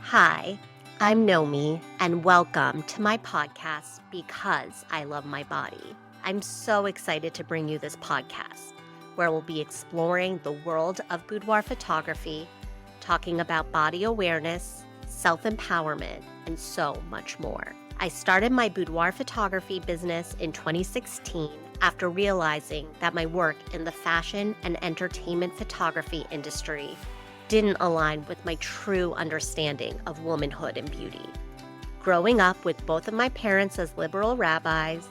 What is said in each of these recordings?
Hi, I'm Nomi, and welcome to my podcast, Because I Love My Body. I'm so excited to bring you this podcast, where we'll be exploring the world of boudoir photography, talking about body awareness, self-empowerment, and so much more. I started my boudoir photography business in 2016 after realizing that my work in the fashion and entertainment photography industry didn't align with my true understanding of womanhood and beauty. Growing up with both of my parents as liberal rabbis,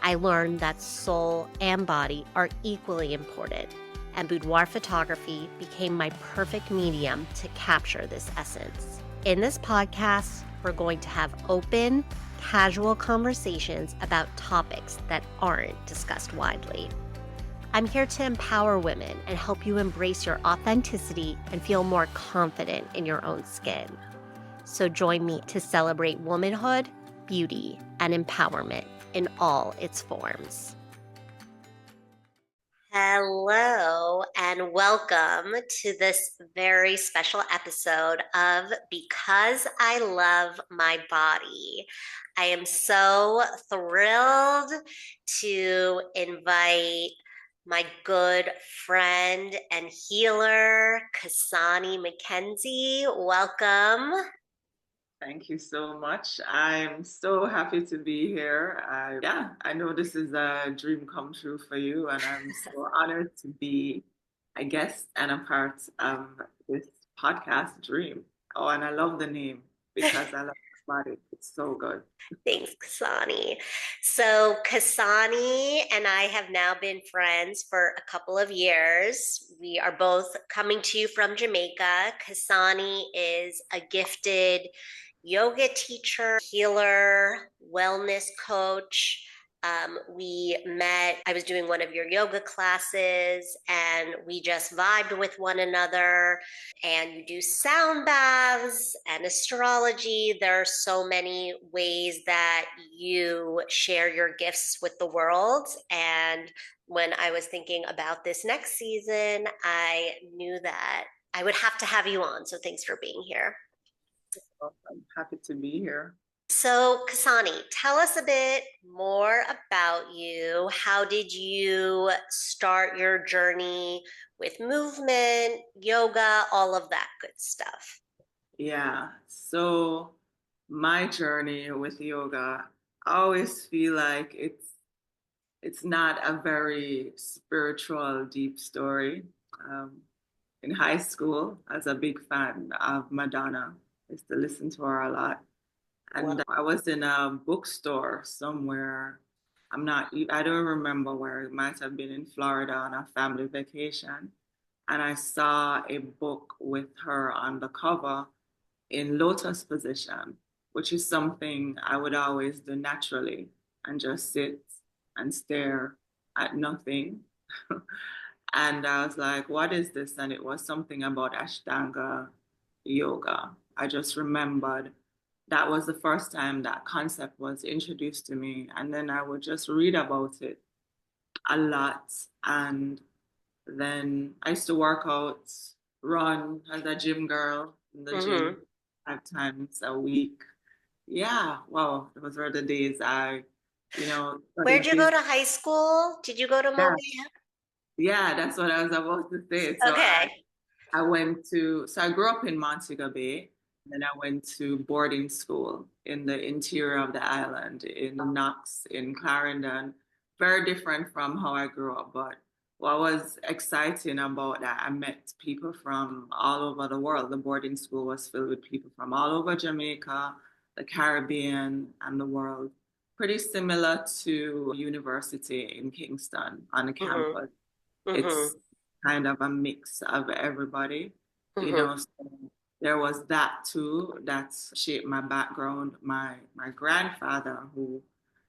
I learned that soul and body are equally important, and boudoir photography became my perfect medium to capture this essence. In this podcast, we're going to have open, casual conversations about topics that aren't discussed widely. I'm here to empower women and help you embrace your authenticity and feel more confident in your own skin. So join me to celebrate womanhood, beauty, and empowerment in all its forms. Hello, and welcome to this very special episode of Because I Love My Body. I am so thrilled to invite my good friend and healer, Cassanie Mckenzie. Welcome. Thank you so much. I'm so happy to be here. I know this is a dream come true for you, and I'm so honored to be a guest and a part of this podcast dream. Oh, and I love the name because I love my body. It's so good. Thanks, Cassanie. So, Cassanie and I have now been friends for a couple of years. We are both coming to you from Jamaica. Cassanie is a gifted yoga teacher, healer, wellness coach. We met, I was doing one of your yoga classes, and we just vibed with one another. And you do sound baths and astrology. There are so many ways that you share your gifts with the world. And when I was thinking about this next season, I knew that I would have to have you on. So thanks for being here. Well, I'm happy to be here. So, Cassanie, tell us a bit more about you. How did you start your journey with movement, yoga, all of that good stuff? Yeah. So my journey with yoga, I always feel like it's not a very spiritual, deep story. Um, in high school, I was a big fan of Madonna. I used to listen to her a lot. Well, And I was in a bookstore somewhere. I don't remember where. It might have been in Florida on a family vacation. And I saw a book with her on the cover in lotus position, which is something I would always do naturally and just sit and stare at nothing. And I was like, what is this? And it was something about Ashtanga yoga. I just remembered that was the first time that concept was introduced to me. And then I would just read about it a lot. And then I used to work out, run as a gym girl in the gym mm-hmm. 5 times a week. Yeah, wow, those were the days Where'd studied you go business. to high school? Did you go to Yeah, Mobile? yeah, that's what I was about to say. Okay. So I grew up in Montego Bay, and then I went to boarding school in the interior of the island, in Knox, in Clarendon. Very different from how I grew up, but what was exciting about that, I met people from all over the world. The boarding school was filled with people from all over Jamaica, the Caribbean, and the world. Pretty similar to university in Kingston on the Mm-hmm. campus. Mm-hmm. It's kind of a mix of everybody, Mm-hmm. so there was that too that shaped my background. My grandfather, who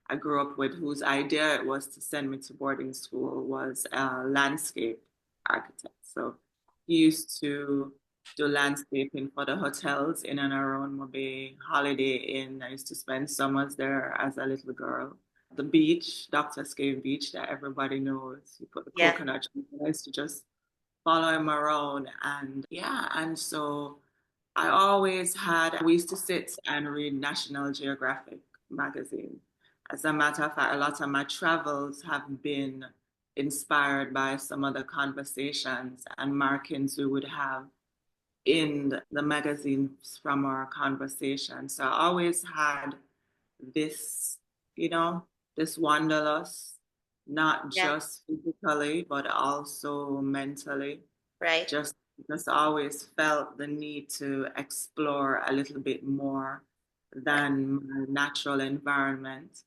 I grew up with, whose idea it was to send me to boarding school, was a landscape architect. So he used to do landscaping for the hotels in and around Mobay, Holiday Inn. I used to spend summers there as a little girl. The beach, Doctor's Cave Beach, that everybody knows. You put the Yeah. coconut trees. I used to just follow him around, and yeah, and so I always had, we used to sit and read National Geographic magazine. As a matter of fact, a lot of my travels have been inspired by some of the conversations and markings we would have in the magazines from our conversation. So I always had this, you know, this wanderlust, not Yeah, just physically, but also mentally. right, Just just always felt the need to explore a little bit more right, than my natural environment.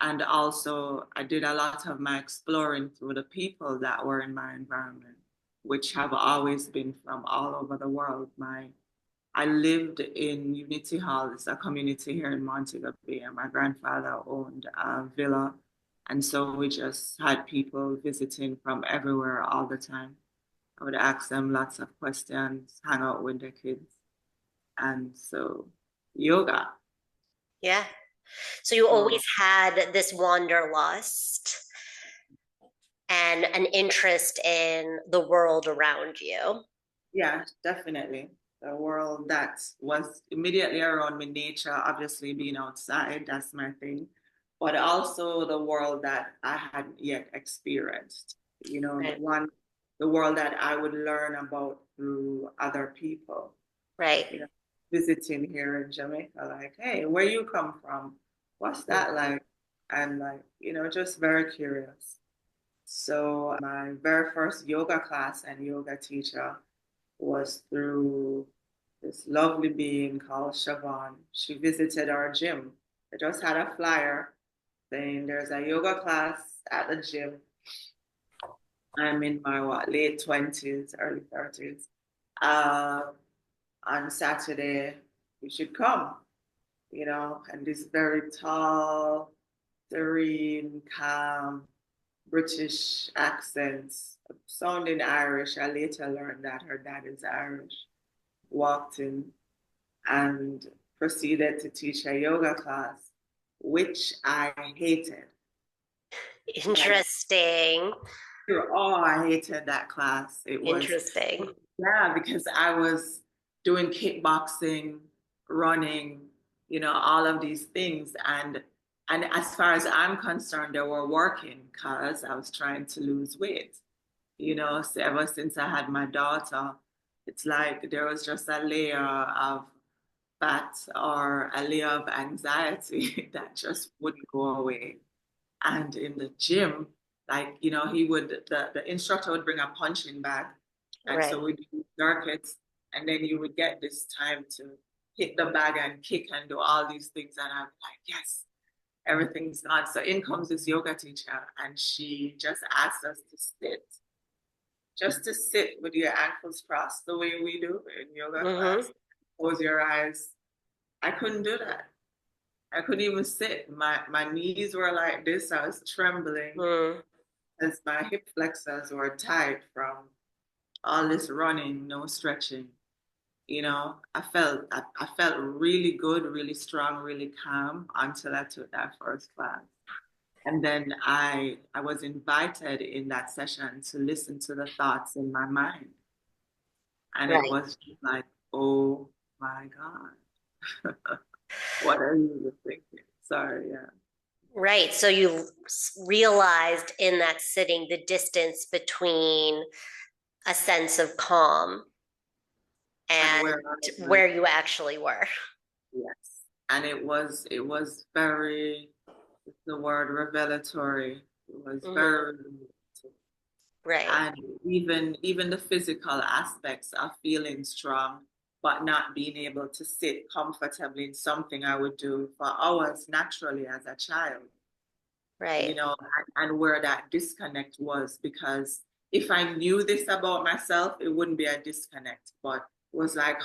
And also, I did a lot of my exploring through the people that were in my environment, which have always been from all over the world. I lived in Unity Hall, it's a community here in Montego Bay, and my grandfather owned a villa. And so we just had people visiting from everywhere all the time. I would ask them lots of questions, hang out with the kids. And so yoga. yeah. So you always So had this wanderlust and an interest in the world around you. yeah, definitely. The world that was immediately around me, nature, obviously being outside, that's my thing. But also the world that I hadn't yet experienced, Right, the world that I would learn about through other people, right. you know, visiting here in Jamaica, like, hey, where you come from? What's that like? And like, just very curious. So my very first yoga class and yoga teacher was through this lovely being called Siobhan. She visited our gym. I just had a flyer saying there's a yoga class at the gym. I'm in my late 20s, early 30s. Uh, on Saturday, you should come, and this very tall, serene, calm British accents, sounding Irish. I later learned that her dad is Irish. Walked in and proceeded to teach a yoga class, which I hated. Like, Interesting. I hated that class. It was, Interesting. yeah, because I was doing kickboxing, running, all of these things. And as far as I'm concerned, they were working because I was trying to lose weight. So ever since I had my daughter, it's like there was just a layer of fat or a layer of anxiety that just wouldn't go away. And in the gym, like, the instructor would bring a punching bag. And Right. so we'd do circuits, and then you would get this time to hit the bag and kick and do all these things. And I'm like, yes, everything's gone. So in comes this yoga teacher, and she just asked us to sit, just to sit with your ankles crossed the way we do in yoga Mm-hmm. class. Close your eyes. I couldn't do that. I couldn't even sit. My knees were like this. I was trembling Mm. as my hip flexors were tight from all this running, no stretching. I felt really good, really strong, really calm until I took that first class. And then I was invited in that session to listen to the thoughts in my mind. And it Right. was just like, oh my God, what are you thinking? Sorry, yeah. Right. So you realized in that sitting the distance between a sense of calm And and where I was, where you actually were. yes. And it was very, the word revelatory. It was Mm-hmm. very, Right. and even the physical aspects of feeling strong, but not being able to sit comfortably in something I would do for hours naturally as a child. Right. And where that disconnect was, because if I knew this about myself, it wouldn't be a disconnect, but it was like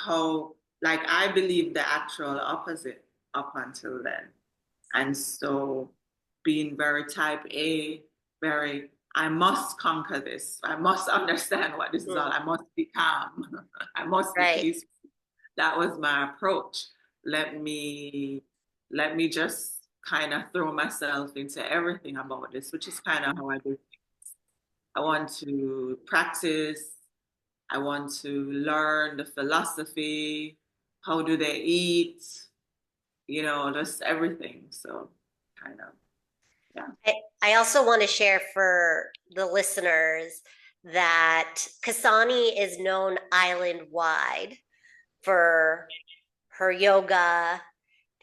like I believed the actual opposite up until then. And so being very type A, very, I must conquer this. I must understand what this is all. Mm. I must be calm. I must be Right. peaceful. That was my approach. Let me let me just kind of throw myself into everything about this, which is kind of how I do. I want to practice. I want to learn the philosophy. how do they eat, just everything. So kind of, yeah. I also want to share for the listeners that Cassanie is known island wide for her yoga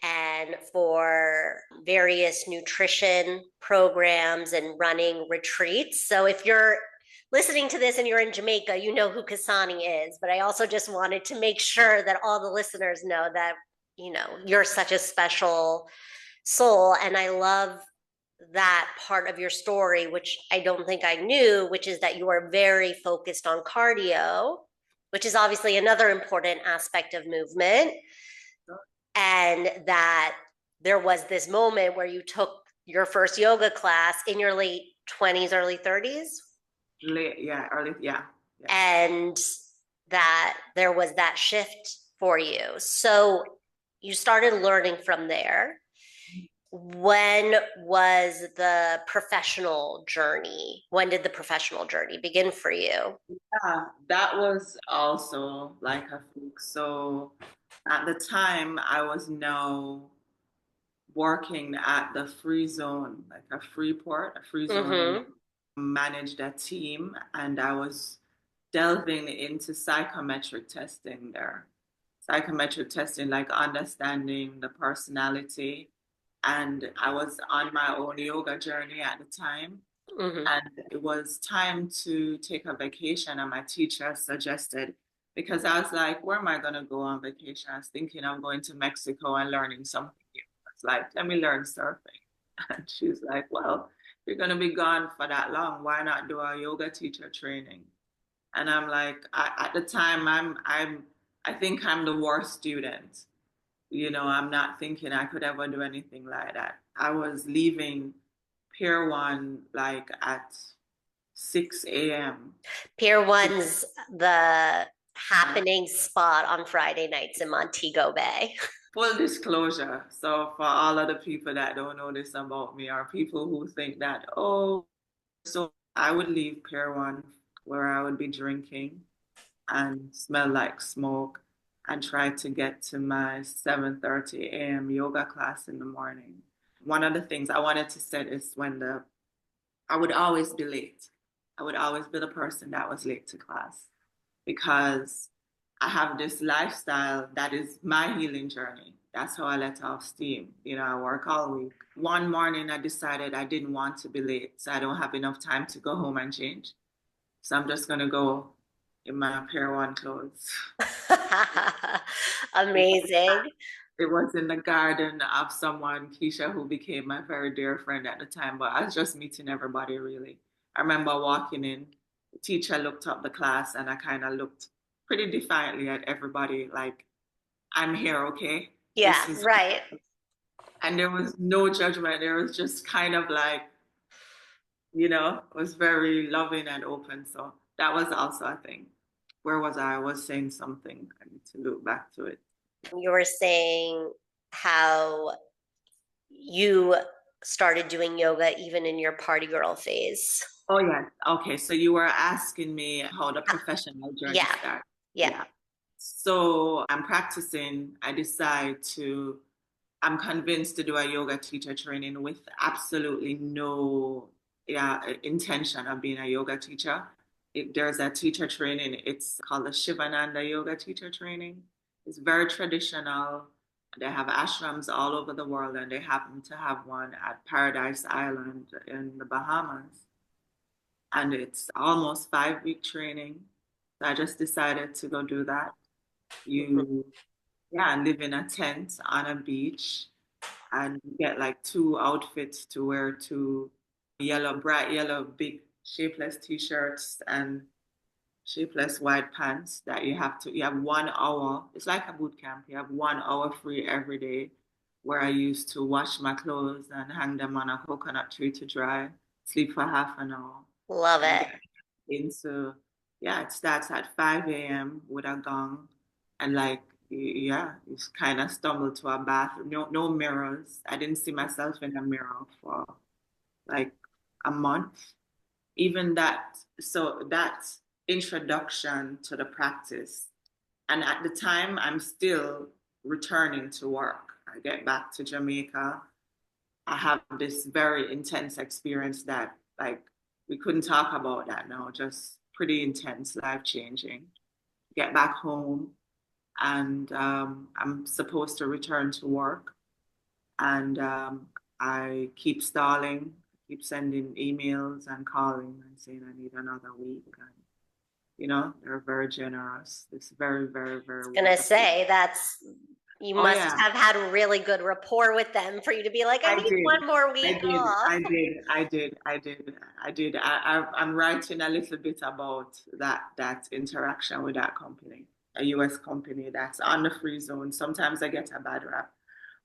and for various nutrition programs and running retreats. So if you're listening to this and you're in Jamaica, you know who Cassanie is. But I also just wanted to make sure that all the listeners know that, you're such a special soul. And I love that part of your story, which I don't think I knew, which is that you are very focused on cardio, which is obviously another important aspect of movement. And that there was this moment where you took your first yoga class in your late 20s, early 30s. Late, yeah, early, yeah. And that there was that shift for you. So you started learning from there. When was the professional journey? When did the professional journey begin for you? Yeah, that was also like a fluke. So at the time, I was now working at the free zone, like a free port, a free zone, and managed a team. And I was delving into psychometric testing there. Psychometric testing, like understanding the personality. And I was on my own yoga journey at the time. And it was time to take a vacation. And my teacher suggested, because I was like, where am I going to go on vacation? I was thinking I'm going to Mexico and learning something new. I was like, let me learn surfing. And she's like, well, you're going to be gone for that long. Why not do a yoga teacher training? And I'm like, at the time, I think I'm the worst student. I'm not thinking I could ever do anything like that. I was leaving Pier 1 like at 6 a.m. Pier 1's the happening spot on Friday nights in Montego Bay. Full disclosure. So for all of the people that don't know this about me, or people who think that, oh, so I would leave Pier 1 where I would be drinking and smell like smoke and try to get to my 7:30 a.m. yoga class in the morning. One of the things I wanted to set is I would always be late. I would always be the person that was late to class because I have this lifestyle that is my healing journey. That's how I let off steam. I work all week. One morning I decided I didn't want to be late, so I don't have enough time to go home and change. So I'm just gonna go in my Pier 1 clothes. Amazing. It was in the garden of someone, Keisha, who became my very dear friend at the time, but I was just meeting everybody really. I remember walking in, the teacher looked up the class and I kind of looked pretty defiantly at everybody like, I'm here, okay? Yeah, right. And there was no judgment. There was just kind of like, it was very loving and open. So that was also a thing. Where was I? I was saying something. I need to look back to it. You were saying how you started doing yoga even in your party girl phase. Oh, yeah. Okay. So you were asking me how the professional journey started. Yeah. So I'm practicing. I'm convinced to do a yoga teacher training with absolutely no intention of being a yoga teacher. If there's a teacher training, it's called the Shivananda Yoga Teacher Training. It's very traditional. They have ashrams all over the world, and they happen to have one at Paradise Island in the Bahamas. And it's almost 5 week training. So I just decided to go do that. Live in a tent on a beach and get like 2 outfits to wear, two bright yellow, big shapeless t-shirts and shapeless white pants that you have 1 hour. It's like a boot camp. You have 1 hour free every day where I used to wash my clothes and hang them on a coconut tree to dry, sleep for half an hour. Love it. It starts at 5 a.m. with a gong and you kind of stumble to a bathroom. No mirrors. I didn't see myself in a mirror for like a month. Even that, so that introduction to the practice And at the time, I'm still returning to work. I get back to Jamaica. I have this very intense experience that, like, we couldn't talk about that now, just pretty intense, life changing. Get back home, and I'm supposed to return to work. And I keep stalling, keep sending emails and calling and saying I need another week. And, they're very generous. It's very, very, very Gonna wonderful. say you Oh, must yeah. have had a really good rapport with them for you to be like, I I need did. one more I week did. off. I did. I did. I did. I did. I'm writing a little bit about that interaction with that company, a US company that's on the free zone. Sometimes I get a bad rap,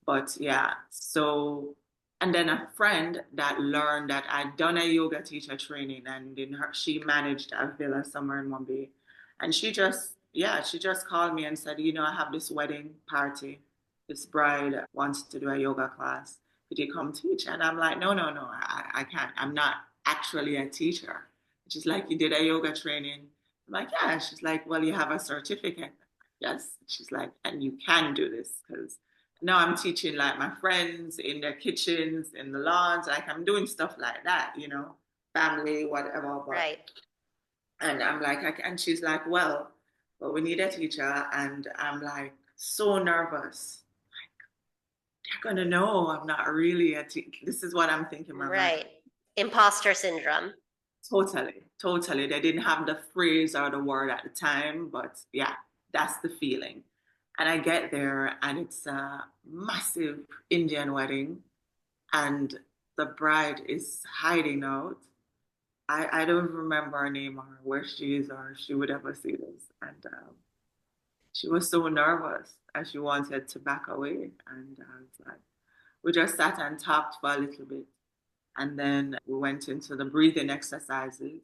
but yeah. So, and then a friend that learned that I'd done a yoga teacher training, and she managed a villa somewhere in Mumbai, and she just called me and said, I have this wedding party. This bride wants to do a yoga class. Could you come teach? And I'm like, no, no, no, I can't. I'm not actually a teacher. She's like, you did a yoga training. I'm like, yeah. She's like, well, you have a certificate. Yes. She's like, and you can do this because now I'm teaching like my friends in their kitchens, in the lawns. Like I'm doing stuff like that, family, whatever. But Right. and I'm like, and she's like, well, but we need a teacher. And I'm like, so nervous. They're gonna know I'm not really a teacher. This is what I'm thinking in my mind. Right. Imposter syndrome. Totally, totally. They didn't have the phrase or the word at the time, but yeah, that's the feeling. And I get there, and it's a massive Indian wedding, and the bride is hiding out. I don't remember her name or where she is or if she would ever see this. And she was so nervous and she wanted to back away. And I was like, we just sat and talked for a little bit. And then we went into the breathing exercises,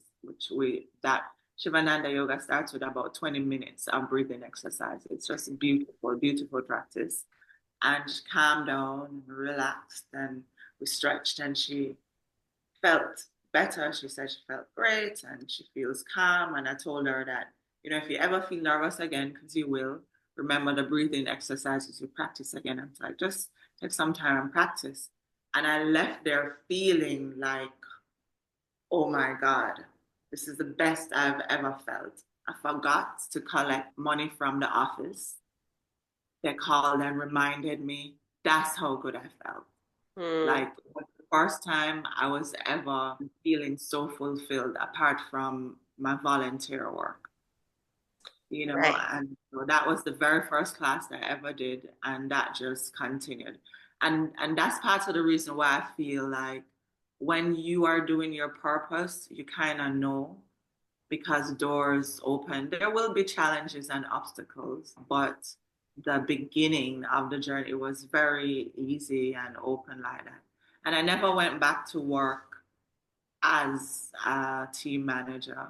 that Shivananda yoga starts with about 20 minutes of breathing exercise. It's just a beautiful, beautiful practice. And she calmed down and relaxed and we stretched and she felt better. She said she felt great and she feels calm. And I told her that, if you ever feel nervous again, because you will, remember the breathing exercises you practice again. I'm like, just take some time and practice. And I left there feeling like, oh my God, this is the best I've ever felt. I forgot to collect money from the office. They called and reminded me. That's how good I felt. Hmm. Like it was the first time I was ever feeling so fulfilled apart from my volunteer work, Right. and so that was the very first class I ever did, and that just continued. And that's part of the reason why I feel like when you are doing your purpose, you kind of know because doors open. There will be challenges and obstacles, but the beginning of the journey was very easy and open like that. And I never went back to work as a team manager.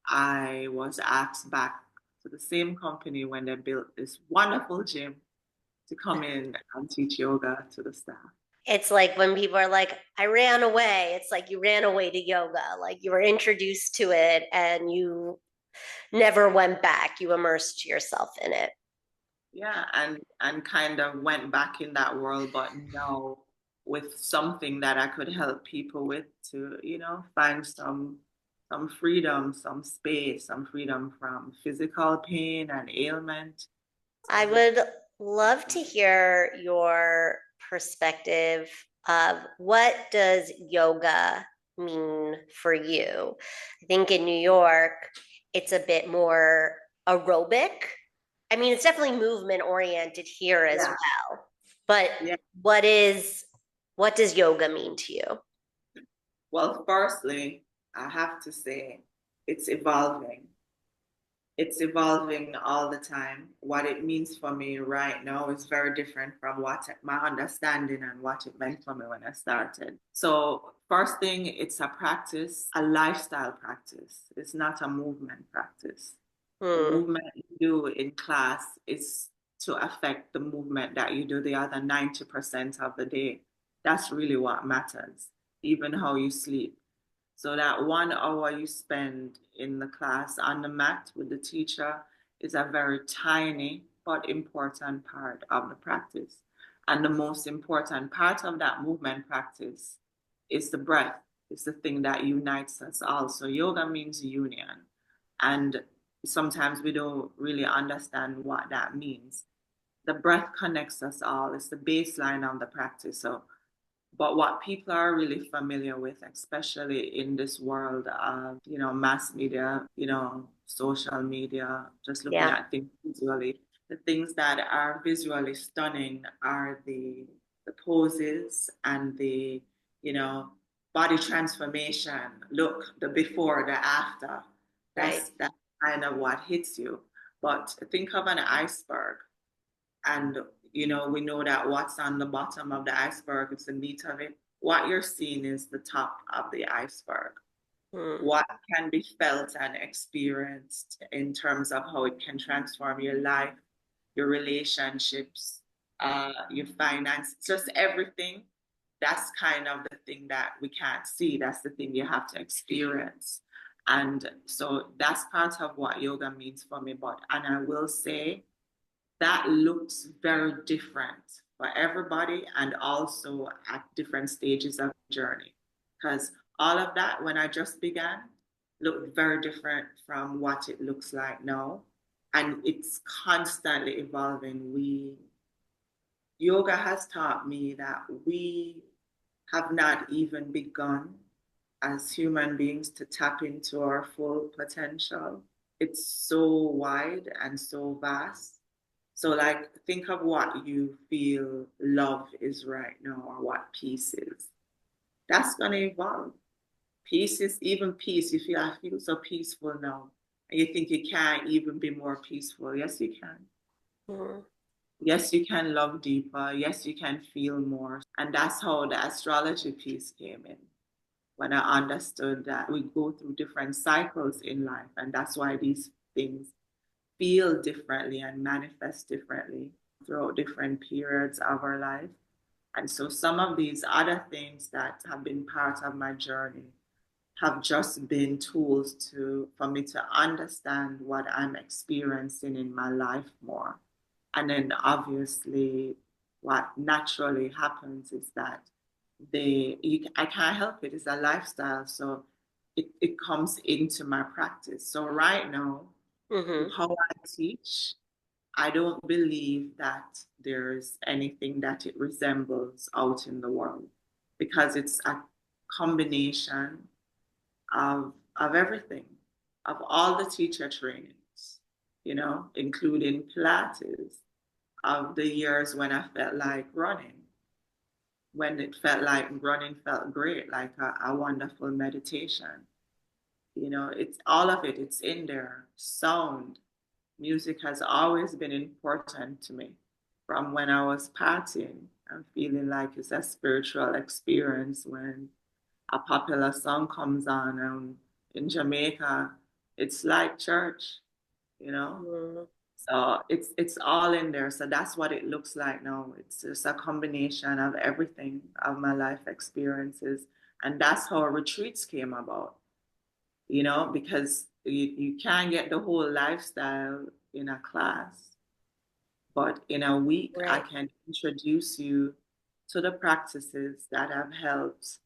I was asked back to the same company when they built this wonderful gym to come in and teach yoga to the staff. It's like when people are like, I ran away. It's like you ran away to yoga. Like you were introduced to it and you never went back. You immersed yourself in it. Yeah, and kind of went back in that world, but now with something that I could help people with to, find some freedom, some space, some freedom from physical pain and ailment. I So would love to hear your perspective of what does yoga mean for you? I think in New York, it's a bit more aerobic. I mean, it's definitely movement oriented here as yeah, well. But yeah. what does yoga mean to you? Well, firstly, I have to say it's evolving. It's evolving all the time. What it means for me right now is very different from what my understanding and what it meant for me when I started. So, first thing, it's a practice, a lifestyle practice. It's not a movement practice. The Hmm. movement you do in class is to affect the movement that you do the other 90% of the day. That's really what matters, even how you sleep. So that 1 hour you spend in the class on the mat with the teacher is a very tiny but important part of the practice. And the most important part of that movement practice is the breath. It's the thing that unites us all. So yoga means union. And sometimes we don't really understand what that means. The breath connects us all. It's the baseline of the practice. So but what people are really familiar with, especially in this world of, mass media, social media, just looking Yeah, at things visually, the things that are visually stunning are the poses and the, you know, body transformation. Look, the before, the after. right. That's kind of what hits you. But think of an iceberg. And we know that what's on the bottom of the iceberg is the meat of it. What you're seeing is the top of the iceberg. Mm, What can be felt and experienced in terms of how it can transform your life, your relationships, your finance, just everything. That's kind of the thing that we can't see. That's the thing you have to experience. And so that's part of what yoga means for me. And I will say, that looks very different for everybody and also at different stages of the journey. Because all of that, when I just began, looked very different from what it looks like now. And it's constantly evolving. Yoga has taught me that we have not even begun as human beings to tap into our full potential. It's so wide and so vast. So, like, think of what you feel love is right now or what peace is. That's going to evolve. Peace is even peace. You feel, I feel so peaceful now. And you think you can't even be more peaceful. Yes, you can. mm. Yes, you can love deeper. Yes, you can feel more. And that's how the astrology piece came in. When I understood that we go through different cycles in life. And that's why these things feel differently and manifest differently throughout different periods of our life. And so some of these other things that have been part of my journey have just been tools for me to understand what I'm experiencing in my life more. And then obviously what naturally happens is that I can't help it. It's a lifestyle. So it comes into my practice. So right now, Mm-hmm. how I teach, I don't believe that there's anything that it resembles out in the world because it's a combination of everything, of all the teacher trainings, including Pilates, of the years when I felt like running, when it felt like running felt great, like a wonderful meditation. It's all of it, it's in there. Sound, music has always been important to me from when I was partying. I'm feeling like it's a spiritual experience when a popular song comes on in Jamaica. It's like church, you know? Mm. So it's all in there. So that's what it looks like now. It's just a combination of everything of my life experiences. And that's how retreats came about, because you can't get the whole lifestyle in a class. But in a week, I Right. can introduce you to the practices that have helped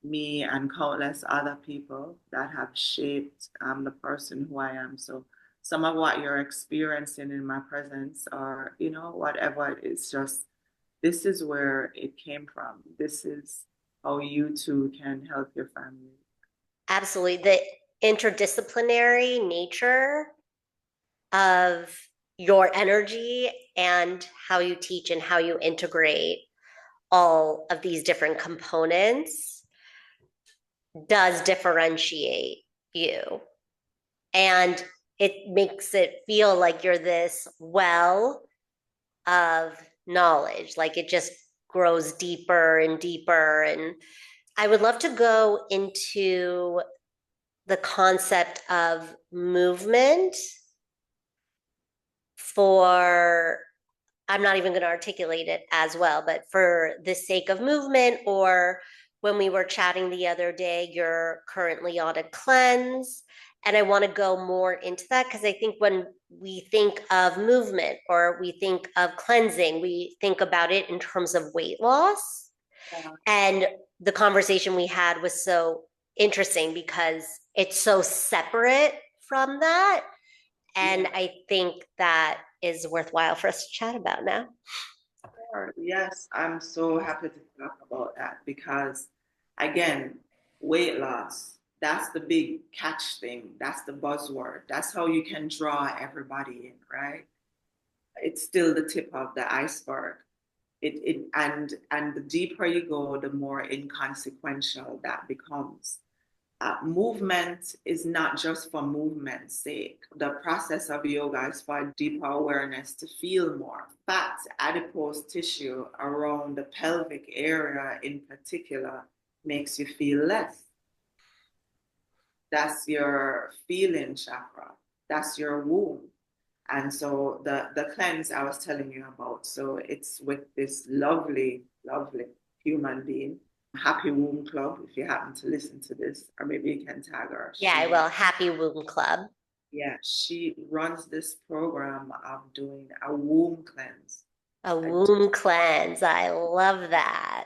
me and countless other people that have shaped the person who I am. So some of what you're experiencing in my presence or, whatever, it's just, this is where it came from. This is how you too can help your family. Absolutely. The interdisciplinary nature of your energy and how you teach and how you integrate all of these different components does differentiate you. And it makes it feel like you're this well of knowledge, like it just grows deeper and deeper. And I would love to go into the concept of movement for, I'm not even going to articulate it as well, but for the sake of movement, or when we were chatting the other day, you're currently on a cleanse. And I want to go more into that because I think when we think of movement or we think of cleansing, we think about it in terms of weight loss. Yeah. And the conversation we had was so interesting because it's so separate from that. And Yeah. I think that is worthwhile for us to chat about now. Sure. Yes, I'm so happy to talk about that because, again, weight loss, that's the big catch thing. That's the buzzword. That's how you can draw everybody in, right? It's still the tip of the iceberg. And the deeper you go, the more inconsequential that becomes. Movement is not just for movement's sake. The process of yoga is for deeper awareness to feel more. Fat, adipose tissue around the pelvic area in particular makes you feel less. That's your feeling chakra. That's your womb. And so the cleanse I was telling you about, so it's with this lovely, lovely human being. Happy Womb Club, if you happen to listen to this, or maybe you can tag her. Yeah, I will. Happy Womb Club. Yeah, she runs this program of doing a womb cleanse. A I womb cleanse. I love that.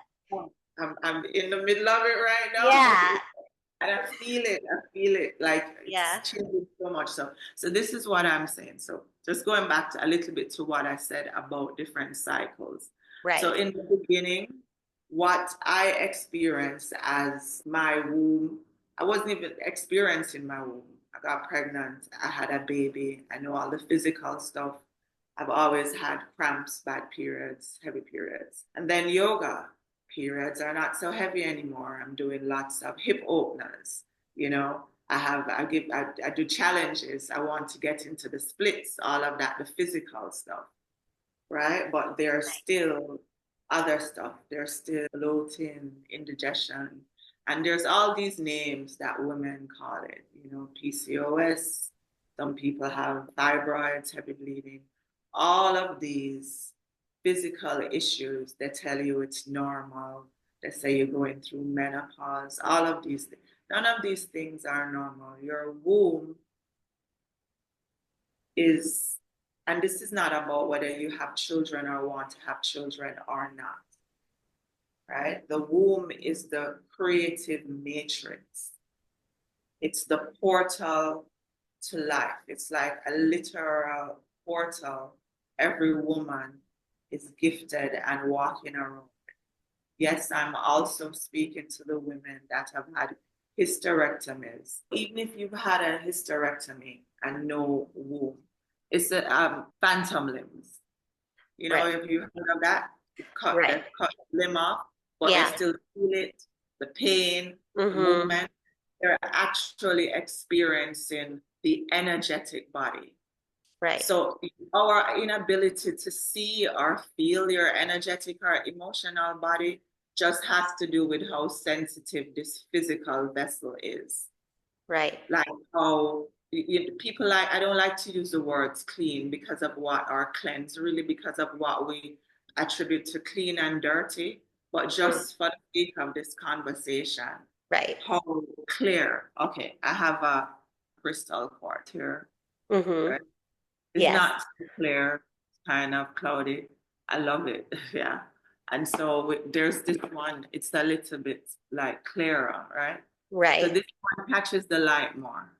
I'm in the middle of it right now. Yeah. And I feel it. I feel it. Like it's Yeah. changing so much. So this is what I'm saying. So just going back to a little bit to what I said about different cycles. So Right. in the beginning, what I experienced as my womb, I wasn't even experiencing my womb. I got pregnant. I had a baby. I know all the physical stuff. I've always had cramps, bad periods, heavy periods. And then yoga periods are not so heavy anymore. I'm doing lots of hip openers. You know, I do challenges. I want to get into the splits, all of that, the physical stuff, right? But there's still other stuff. There's still bloating, indigestion, and there's all these names that women call it. You know, PCOS. Some people have fibroids, heavy bleeding. All of these physical issues, they tell you it's normal. They say you're going through menopause. All of these things. None of these things are normal. Your womb is, and this is not about whether you have children or want to have children or not, right? The womb is the creative matrix. It's the portal to life. It's like a literal portal. Every woman is gifted and walking around. Yes, I'm also speaking to the women that have had hysterectomies. Even if you've had a hysterectomy and no womb, it's a phantom limbs. You know, Right. if you heard of that, Right. they cut the limb off, but they Yeah. still feel it, the pain, the Mm-hmm. movement. They're actually experiencing the energetic body. Right. So our inability to see or feel your energetic or emotional body just has to do with how sensitive this physical vessel is. Right. Like how people like, I don't like to use the words clean because of what, or cleanse, really because of what we attribute to clean and dirty. But Mm. just for the sake of this conversation, Right. how clear, okay, I have a crystal quartz here, Mm-hmm. right? It's Yes. not so clear, kind of cloudy. I love it. Yeah. And so there's this one, it's a little bit like clearer, right? So Right. this one catches the light more.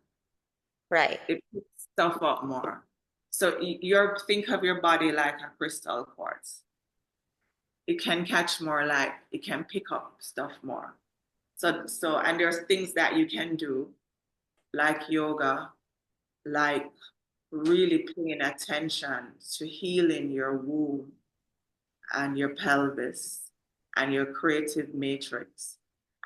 Right. It picks stuff up more. So you're think of your body like a crystal quartz. It can catch more light. It can pick up stuff more. So and there's things that you can do like yoga, like really paying attention to healing your womb and your pelvis and your creative matrix.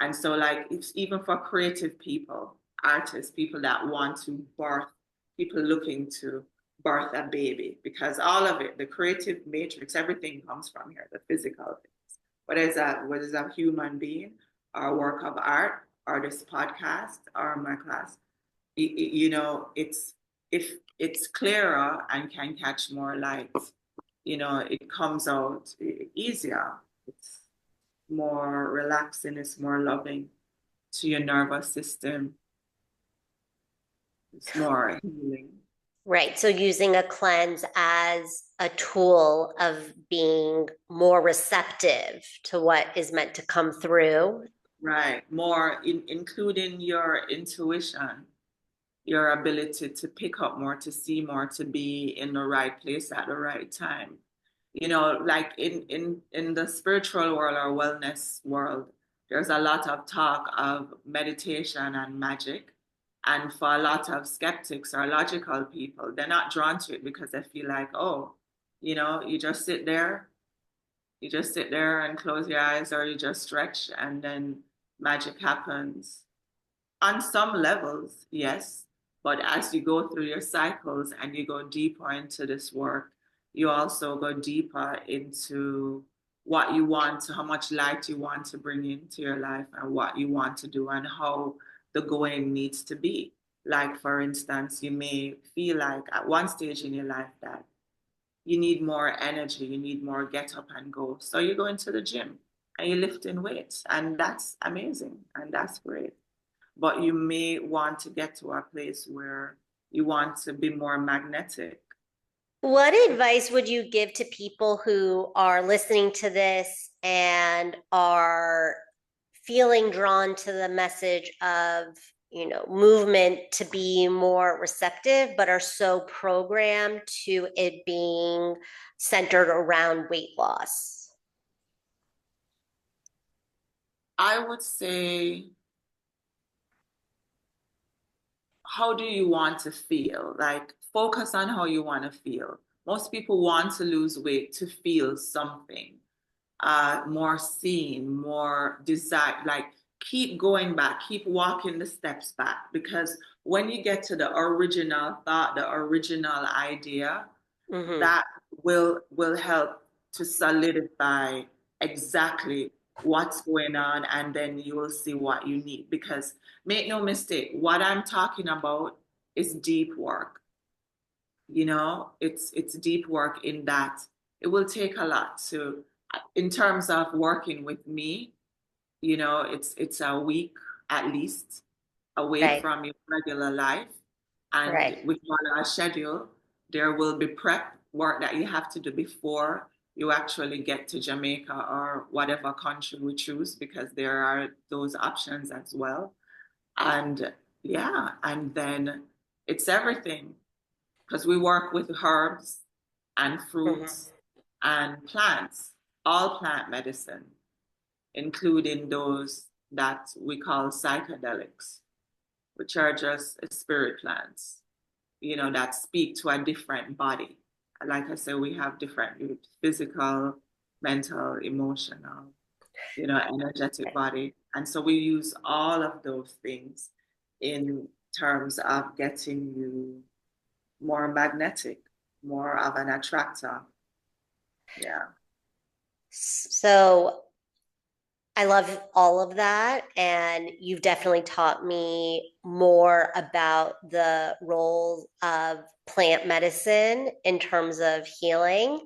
And so, like, it's even for creative people, artists, people that want to birth, people looking to birth a baby, because all of it, the creative matrix, everything comes from here, the physical things. Whether it's a human being, or a work of art, or this podcast, or my class, you know, it's if it's clearer and can catch more light, you know, it comes out easier. It's more relaxing, it's more loving to your nervous system. It's more healing. Right. So using a cleanse as a tool of being more receptive to what is meant to come through. Right. More including your intuition, your ability to pick up more, to see more, to be in the right place at the right time. Like in the spiritual world or wellness world, there's a lot of talk of meditation and magic. And for a lot of skeptics or logical people, they're not drawn to it because they feel like, oh, you just sit there, and close your eyes, or you just stretch and then magic happens. On some levels, yes. But as you go through your cycles and you go deeper into this work, you also go deeper into what you want, how much light you want to bring into your life, and what you want to do, and how the going needs to be. Like, for instance, you may feel like at one stage in your life that you need more energy, you need more get up and go. So you go into the gym and you're lifting weights, and that's amazing and that's great. But you may want to get to a place where you want to be more magnetic. What advice would you give to people who are listening to this and are feeling drawn to the message of, movement to be more receptive, but are so programmed to it being centered around weight loss? I would say, how do you want to feel? Like, focus on how you want to feel. Most people want to lose weight to feel something, more seen, more desired. Like, keep going back, keep walking the steps back, because when you get to the original thought, the original idea, Mm-hmm. that will help to solidify exactly what's going on, and then you will see what you need. Because make no mistake, what I'm talking about is deep work. It's deep work in that it will take a lot to, in terms of working with me, it's a week at least away Right, from your regular life. And right. with our schedule, there will be prep work that you have to do before you actually get to Jamaica or whatever country we choose, because there are those options as well. And yeah, and then it's everything, because we work with herbs and Mm-hmm. fruits and plants, all plant medicine, including those that we call psychedelics, which are just spirit plants, that speak to a different body. Like I said, we have different physical, mental, emotional, energetic body. And so we use all of those things in terms of getting you more magnetic, more of an attractor. Yeah. So I love all of that. And you've definitely taught me more about the role of plant medicine in terms of healing.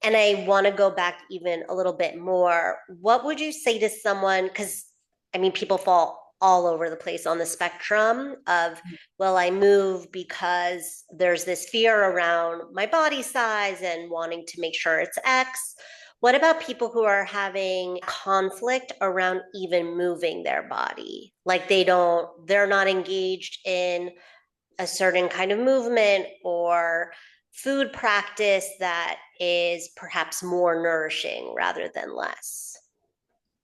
And I want to go back even a little bit more. What would you say to someone? Because I mean, people fall all over the place on the spectrum of, well, I move because there's this fear around my body size and wanting to make sure it's X. What about people who are having conflict around even moving their body? Like they're not engaged in a certain kind of movement or food practice that is perhaps more nourishing rather than less.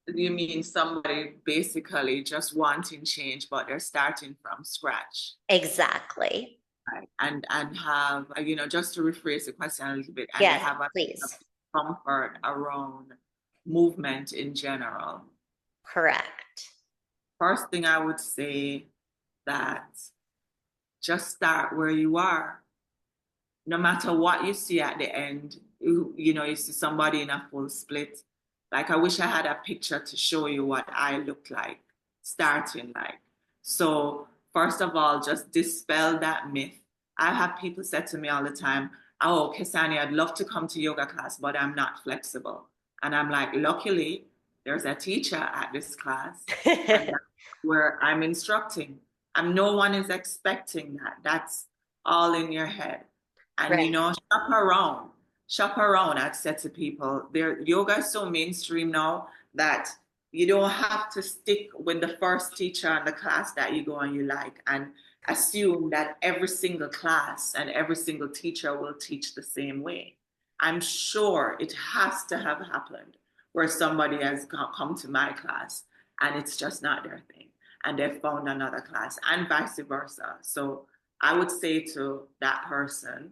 You mean somebody basically just wanting change, but they're starting from scratch? Exactly. Right. And have, just to rephrase the question a little bit, and they Yes, have a please. comfort around movement in general. Correct. First thing I would say, that just start where you are. No matter what you see at the end, you see somebody in a full split. Like, I wish I had a picture to show you what I look like, starting like. So, first of all, just dispel that myth. I have people say to me all the time, oh, Cassanie, I'd love to come to yoga class, but I'm not flexible. And I'm like, luckily, there's a teacher at this class, and that's where I'm instructing. And no one is expecting that. That's all in your head. And Right. shop around. Shop around, I've said to people. Yoga is so mainstream now that you don't have to stick with the first teacher in the class that you go and you like and assume that every single class and every single teacher will teach the same way. I'm sure it has to have happened where somebody has come to my class and it's just not their thing and they've found another class and vice versa. So I would say to that person,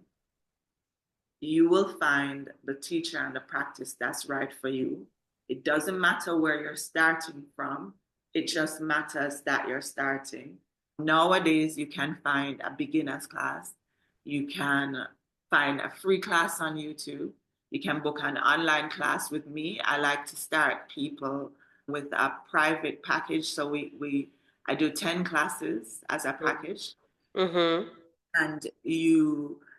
you will find the teacher and the practice that's right for you. It doesn't matter where you're starting from, it just matters that you're starting. Nowadays, you can find a beginner's class, you can find a free class on YouTube, you can book an online class with me. I like to start people with a private package. So I do 10 classes as a package Mm-hmm.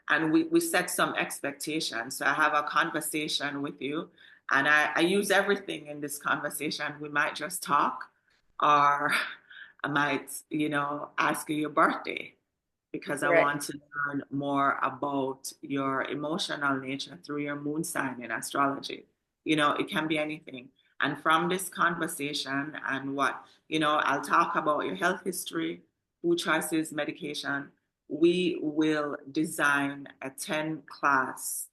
and we set some expectations. So I have a conversation with you and I use everything in this conversation. We might just talk or I might, ask you your birthday because I Right. want to learn more about your emotional nature through your moon sign in astrology. It can be anything. And from this conversation and I'll talk about your health history, food choices, medication. We will design a 10 class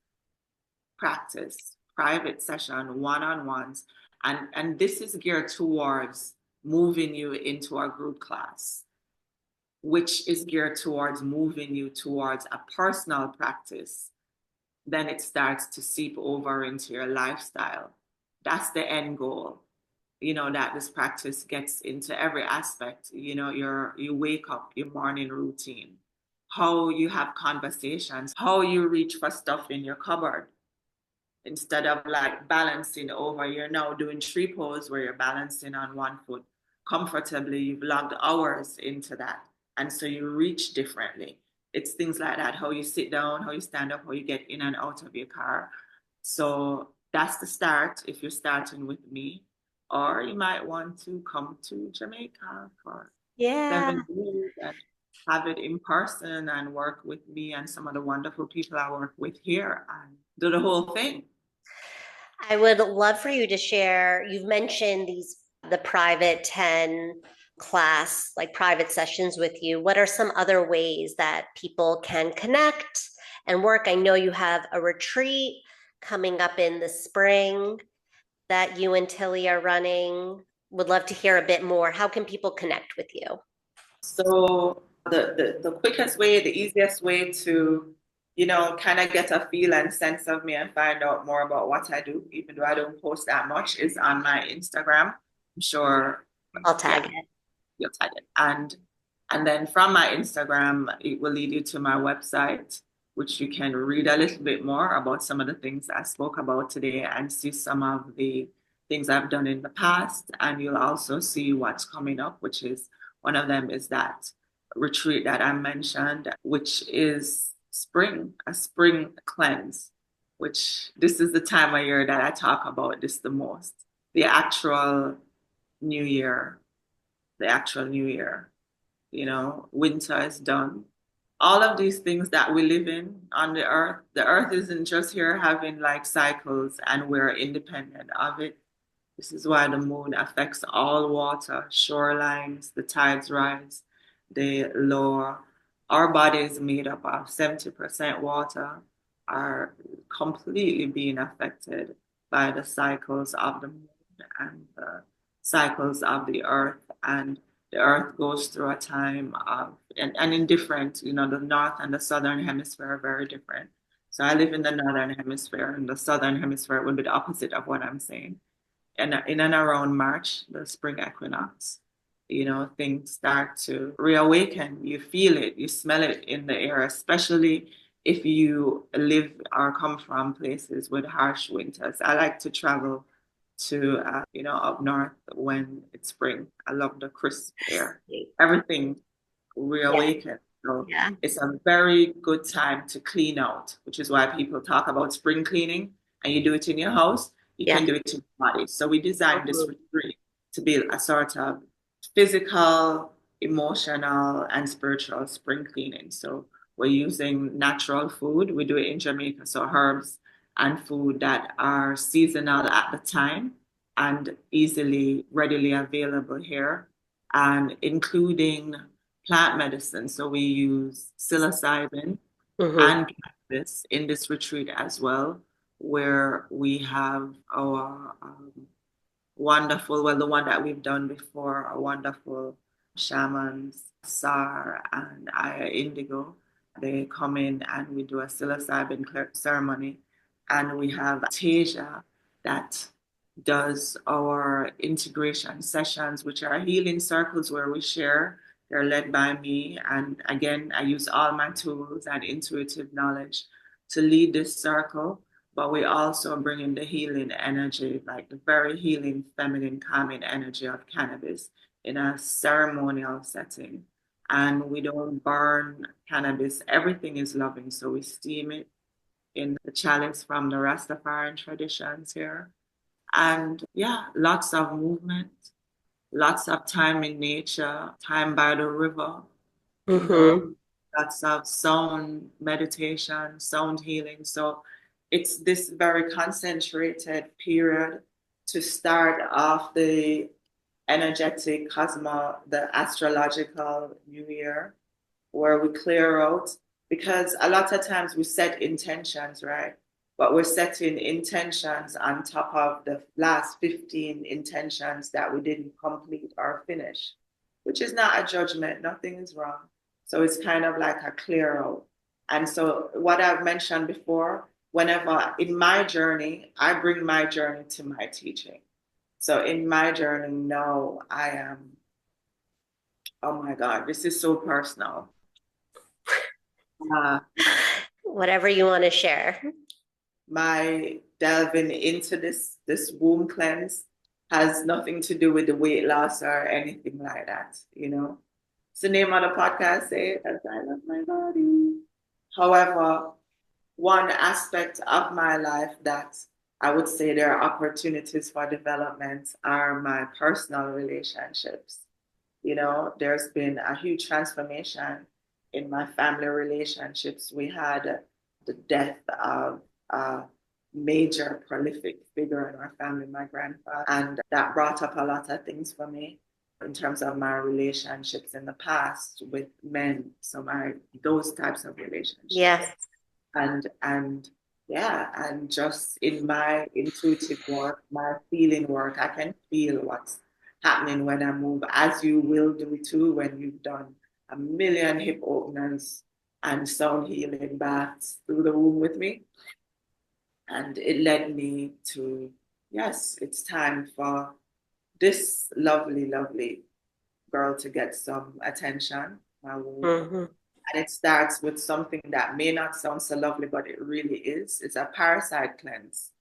practice, private session, one-on-ones. And this is geared towards moving you into a group class, which is geared towards moving you towards a personal practice. Then it starts to seep over into your lifestyle. That's the end goal. That this practice gets into every aspect. You wake up, your morning routine, how you have conversations, how you reach for stuff in your cupboard. Instead of like balancing over, you're now doing tree pose where you're balancing on one foot comfortably. You've logged hours into that. And so you reach differently. It's things like that, how you sit down, how you stand up, how you get in and out of your car. So that's the start if you're starting with me. Or you might want to come to Jamaica for Yeah. 7 days and have it in person and work with me and some of the wonderful people I work with here and do the whole thing. I would love for you to share. You've mentioned the private 10 class, like private sessions with you. What are some other ways that people can connect and work? I know you have a retreat coming up in the spring that you and Tilly are running. Would love to hear a bit more. How can people connect with you? So the quickest way, the easiest way to, kind of get a feel and sense of me and find out more about what I do, even though I don't post that much, is on my Instagram. I'm sure, I'll tag yeah, it. you'll tag it. And then from my Instagram, it will lead you to my website, which you can read a little bit more about some of the things I spoke about today and see some of the things I've done in the past. And you'll also see what's coming up, which is one of them is that retreat that I mentioned, which is a spring cleanse, which this is the time of year that I talk about this the most. The actual new year, the actual new year. Winter is done. All of these things that we live in on the earth isn't just here having like cycles and we're independent of it. This is why the moon affects all water, shorelines, the tides rise, they lower. Our body is made up of 70% water, are completely being affected by the cycles of the moon and the cycles of the earth. And the earth goes through a time of, and in different, the north and the southern hemisphere are very different. So I live in the northern hemisphere, and the southern hemisphere would be the opposite of what I'm saying. And in and around March, the spring equinox, things start to reawaken. You feel it, you smell it in the air, especially if you live or come from places with harsh winters. I like to travel to, up north when it's spring. I love the crisp air. Everything Yeah. reawaken. So Yeah. it's a very good time to clean out, which is why people talk about spring cleaning and you do it in your house, you Yeah. can do it in your body. So we designed this Mhm. retreat to be a sort of physical, emotional and spiritual spring cleaning. So we're using natural food. We do it in Jamaica, so herbs and food that are seasonal at the time and easily, readily available here, and including plant medicine. So we use psilocybin Mm-hmm. and cannabis in this retreat as well, where we have our wonderful, well, the one that we've done before, our wonderful shamans, Sar and Aya Indigo. They come in and we do a psilocybin ceremony. And we have Tasia that does our integration sessions, which are healing circles where we share. They're led by me. And again, I use all my tools and intuitive knowledge to lead this circle, but we also bring in the healing energy, like the very healing, feminine, calming energy of cannabis in a ceremonial setting. And we don't burn cannabis. Everything is loving. So we steam it in the chalice from the Rastafarian traditions here. And yeah, lots of movement, lots of time in nature, time by the river, you know, Mm-hmm. lots of sound meditation, sound healing. So it's this very concentrated period to start off the energetic the astrological new year, where we clear out, because a lot of times we set intentions, right? But we're setting intentions on top of the last 15 intentions that we didn't complete or finish, which is not a judgment. Nothing is wrong. So it's kind of like a clear out. And so, what I've mentioned before, whenever in my journey, I bring my journey to my teaching. So, in my journey, no, I am, oh my God, this is so personal. Uh, Whatever you want to share. my delving into this womb cleanse has nothing to do with the weight loss or anything like that, you know. It's the name of the podcast, say, as I love my body. However, one aspect of my life that I would say there are opportunities for development are my personal relationships. You know, there's been a huge transformation in my family relationships. We had the death of a major prolific figure in our family, my grandfather, and that brought up a lot of things for me in terms of my relationships in the past with men. So my those types of relationships. Yes. And yeah, and just in my intuitive work, my feeling work, I can feel what's happening when I move, as you will do too when you've done a million hip openers and sound healing baths through the womb with me. And it led me to, yes, it's time for this lovely, lovely girl to get some attention, my womb. Mm-hmm. And it starts with something that may not sound so lovely, but it really is. It's a parasite cleanse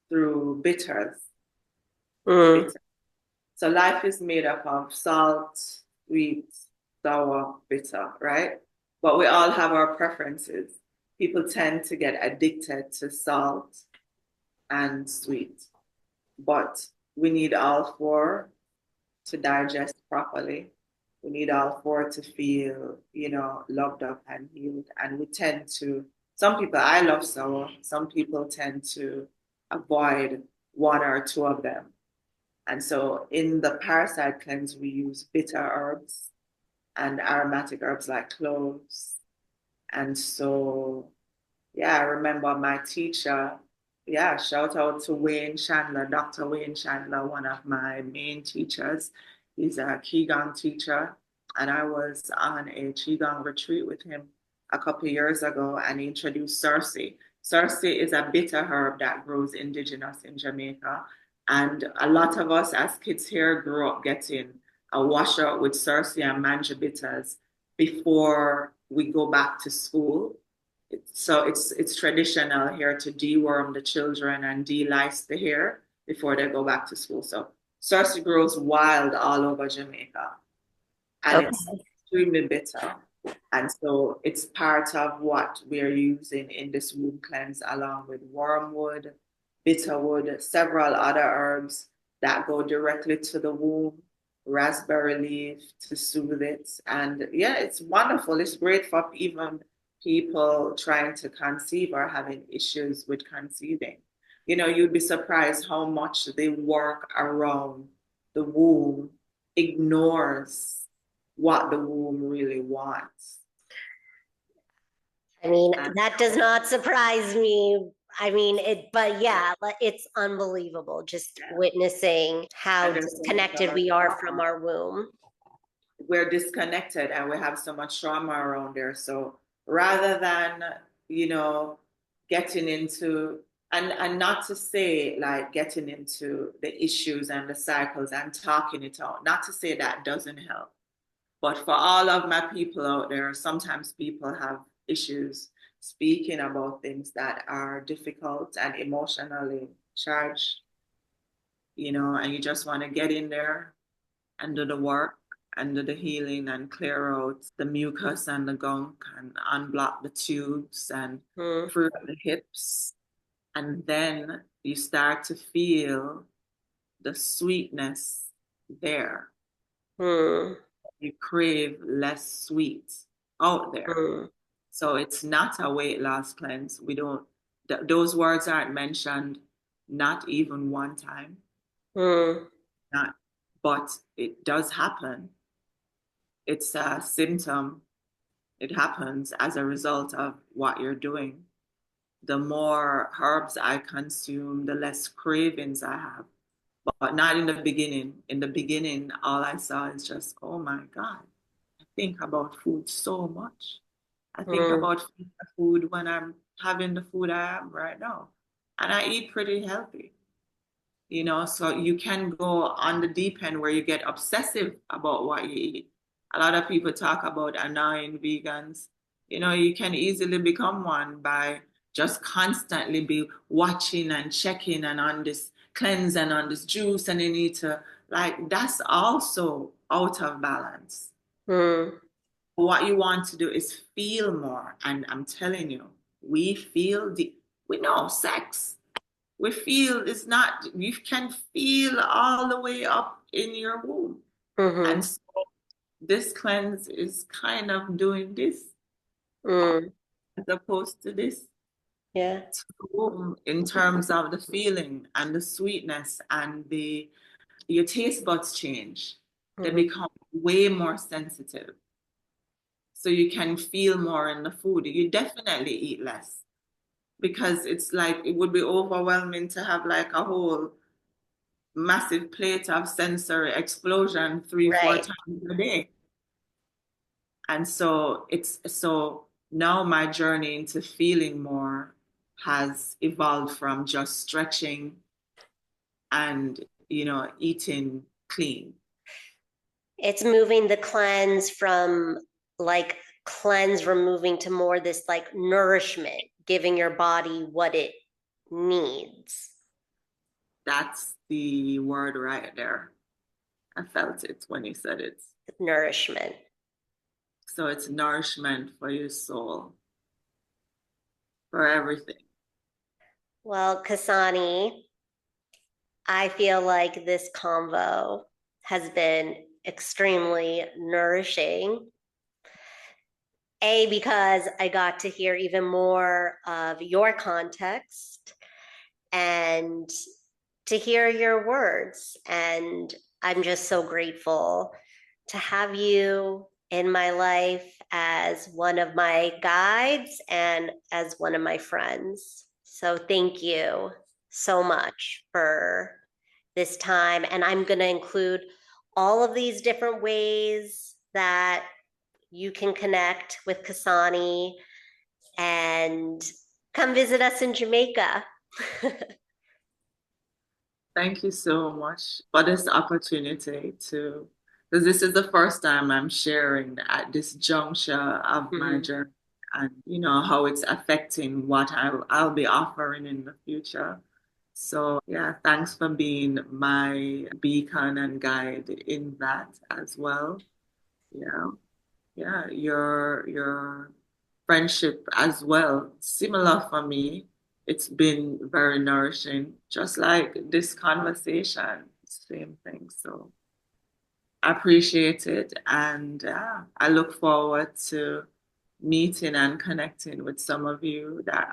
through bitters. Mm. Bitter. So life is made up of salt, sweet, sour, bitter, right? But we all have our preferences. People tend to get addicted to salt and sweet, but we need all four to digest properly. We need all four to feel, you know, loved up and healed. And we tend to, some people, I love sour, some people tend to avoid one or two of them. And so in the parasite cleanse, we use bitter herbs and aromatic herbs like cloves. And so, yeah, I remember my teacher. Yeah, shout out to Wayne Chandler, Dr. Wayne Chandler, one of my main teachers. He's a Qigong teacher. And I was on a Qigong retreat with him a couple of years ago, and he introduced Cersei. Cersei is a bitter herb that grows indigenous in Jamaica. And a lot of us as kids here grew up getting a washer with Cersei and manja bitters before we go back to school. So it's traditional here to deworm the children and de-lice the hair before they go back to school. So Cersei grows wild all over Jamaica, and it's Okay. extremely bitter. And so it's part of what we're using in this womb cleanse, along with wormwood, bitterwood, several other herbs that go directly to the womb. raspberry leaf to soothe it. And yeah, it's wonderful. It's great for even people trying to conceive or having issues with conceiving. You know, you'd be surprised how much the work around the womb ignores what the womb really wants. I mean, And that does not surprise me. I mean, but yeah, it's unbelievable just yeah, witnessing how and there's so much disconnected we are from trauma. our womb. We're disconnected and we have so much trauma around there. So rather than, you know, getting into and not to say like getting into the issues and the cycles and talking it out, not to say that doesn't help. But for all of my people out there, sometimes people have issues speaking about things that are difficult and emotionally charged, you know, and you just want to get in there and do the work and do the healing and clear out the mucus and the gunk and unblock the tubes and Hmm. free up the hips. And then you start to feel the sweetness there. Hmm. You crave less sweet out there. Hmm. So it's not a weight loss cleanse. We don't, those words aren't mentioned, not even one time. Hmm. Not, but it does happen. It's a symptom. It happens as a result of what you're doing. The more herbs I consume, the less cravings I have. But not in the beginning. In the beginning, all I saw is just, oh my God, I think about food so much. I think Hmm. about food when I'm having the food I am right now. And I eat pretty healthy, you know, so you can go on the deep end where you get obsessive about what you eat. A lot of people talk about annoying vegans. You know, you can easily become one by just constantly be watching and checking and on this cleanse and on this juice, and you need to like that's also out of balance. Hmm. What you want to do is feel more, and I'm telling you, we feel the we know sex we feel it's not you can feel all the way up in your womb, Hmm. and so this cleanse is kind of doing this Hmm. as opposed to this Yeah. to the womb in terms of the feeling and the sweetness and the your taste buds change. They Hmm. become way more sensitive, so you can feel more in the food. You definitely eat less because it's like it would be overwhelming to have like a whole massive plate of sensory explosion three, four Right. times a day. And so it's so now my journey into feeling more has evolved from just stretching and, you know, eating clean. It's moving the cleanse from like cleanse, removing to more this like nourishment, giving your body what it needs. That's the word right there. I felt it when you said it. Nourishment. So it's nourishment for your soul, for everything. Well, Cassanie, I feel like this convo has been extremely nourishing. A, because I got to hear even more of your context and to hear your words. And I'm just so grateful to have you in my life as one of my guides and as one of my friends. So thank you so much for this time. And I'm going to include all of these different ways that you can connect with Cassanie and come visit us in Jamaica. Thank you so much for this opportunity to, because this is the first time I'm sharing at this juncture of my Mhm. journey and, you know, how it's affecting what I'll be offering in the future. So, yeah, thanks for being my beacon and guide in that as well. Yeah, yeah, your friendship as well, similar for me. It's been very nourishing, just like this conversation, same thing. So appreciate it, and I look forward to meeting and connecting with some of you that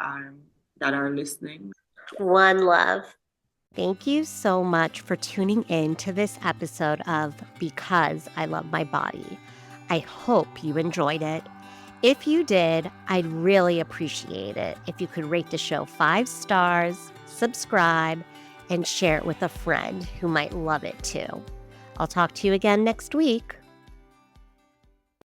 are listening. One love. Thank you so much for tuning in to this episode of Because I Love My Body. I hope you enjoyed it. If you did, I'd really appreciate it if you could rate the show 5 stars, subscribe, and share it with a friend who might love it too. I'll talk to you again next week.